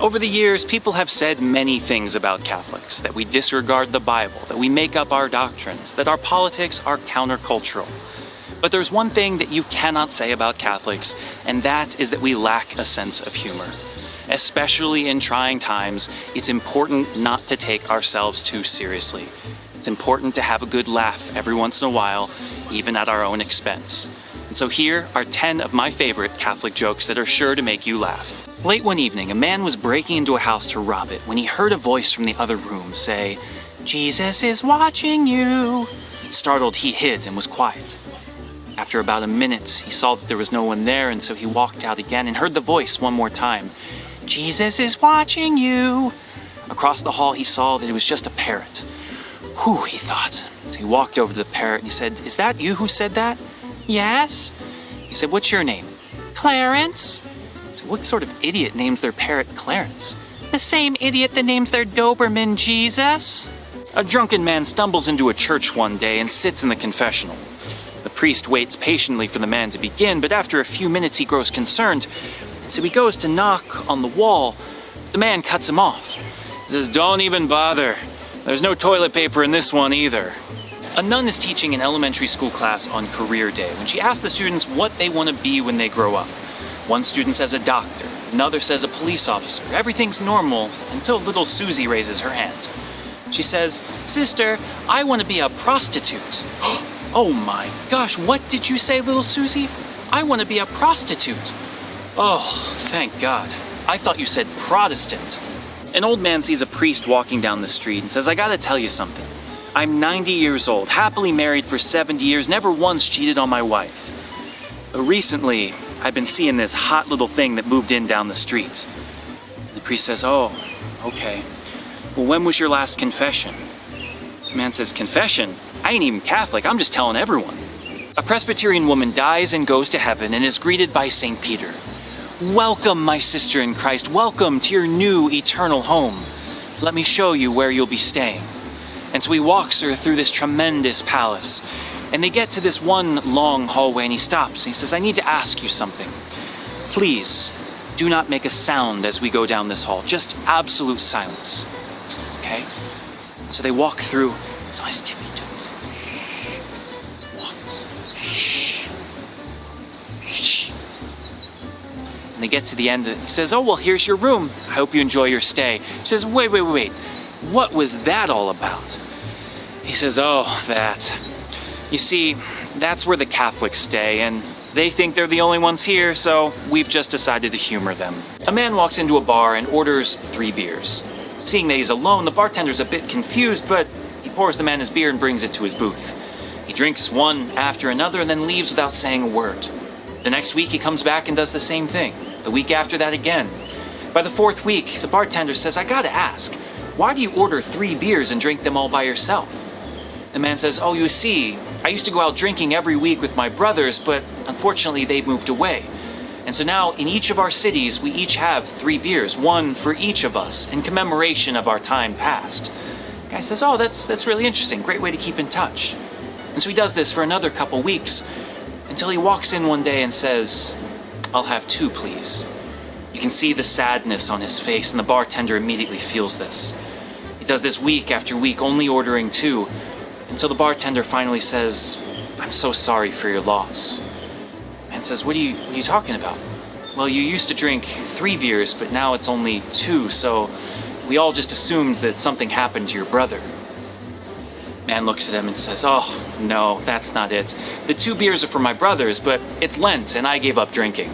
Over the years, people have said many things about Catholics, that we disregard the Bible, that we make up our doctrines, that our politics are countercultural. But there's one thing that you cannot say about Catholics, and that is that we lack a sense of humor. Especially in trying times, it's important not to take ourselves too seriously. It's important to have a good laugh every once in a while, even at our own expense. And so here are 10 of my favorite Catholic jokes that are sure to make you laugh. Late one evening, a man was breaking into a house to rob it when he heard a voice from the other room say, "Jesus is watching you." Startled, he hid and was quiet. After about a minute, he saw that there was no one there, and so he walked out again and heard the voice one more time. "Jesus is watching you." Across the hall, he saw that it was just a parrot. "Whew," he thought. So he walked over to the parrot and he said, "Is that you who said that?" "Yes." He said, "What's your name?" "Clarence." So what sort of idiot names their parrot Clarence? "The same idiot that names their Doberman Jesus." A drunken man stumbles into a church one day and sits in the confessional. The priest waits patiently for the man to begin, but after a few minutes he grows concerned, and so he goes to knock on the wall. The man cuts him off. He says, "Don't even bother. There's no toilet paper in this one either." A nun is teaching an elementary school class on career day when she asks the students what they want to be when they grow up. One student says a doctor, another says a police officer. Everything's normal until little Susie raises her hand. She says, "Sister, I want to be a prostitute." "Oh my gosh, what did you say, little Susie?" "I want to be a prostitute." "Oh, thank God. I thought you said Protestant." An old man sees a priest walking down the street and says, "I gotta tell you something. I'm 90 years old, happily married for 70 years, never once cheated on my wife. But recently, I've been seeing this hot little thing that moved in down the street." The priest says, "Oh, okay. Well, when was your last confession?" The man says, "Confession? I ain't even Catholic, I'm just telling everyone." A Presbyterian woman dies and goes to heaven and is greeted by St. Peter. "Welcome, my sister in Christ, welcome to your new eternal home. Let me show you where you'll be staying." And so he walks her through this tremendous palace. And they get to this one long hallway and he stops and he says, "I need to ask you something. Please, do not make a sound as we go down this hall. Just absolute silence." Okay? So they walk through. It's on his tippy toes. Walks. Shh. And they get to the end of it. He says, "Oh, well, here's your room. I hope you enjoy your stay." She says, Wait. What was that all about?" He says, "Oh, that. You see, that's where the Catholics stay, and they think they're the only ones here, so we've just decided to humor them." A man walks into a bar and orders 3 beers. Seeing that he's alone, the bartender's a bit confused, but he pours the man his beer and brings it to his booth. He drinks one after another and then leaves without saying a word. The next week he comes back and does the same thing. The week after that again. By the 4th week, the bartender says, "I gotta ask, why do you order 3 beers and drink them all by yourself?" The man says, "Oh, you see, I used to go out drinking every week with my brothers, but unfortunately they moved away. And so now in each of our cities, we each have 3 beers, one for each of us, in commemoration of our time past." The guy says, "Oh, that's really interesting. Great way to keep in touch." And so he does this for another couple weeks until he walks in one day and says, "I'll have 2, please." You can see the sadness on his face, and the bartender immediately feels this. He does this week after week, only ordering 2, until the bartender finally says, "I'm so sorry for your loss." The man says, what are you talking about?" "Well, you used to drink 3 beers, but now it's only 2, so we all just assumed that something happened to your brother." Man looks at him and says, "Oh, no, that's not it. The 2 beers are for my brothers, but it's Lent and I gave up drinking."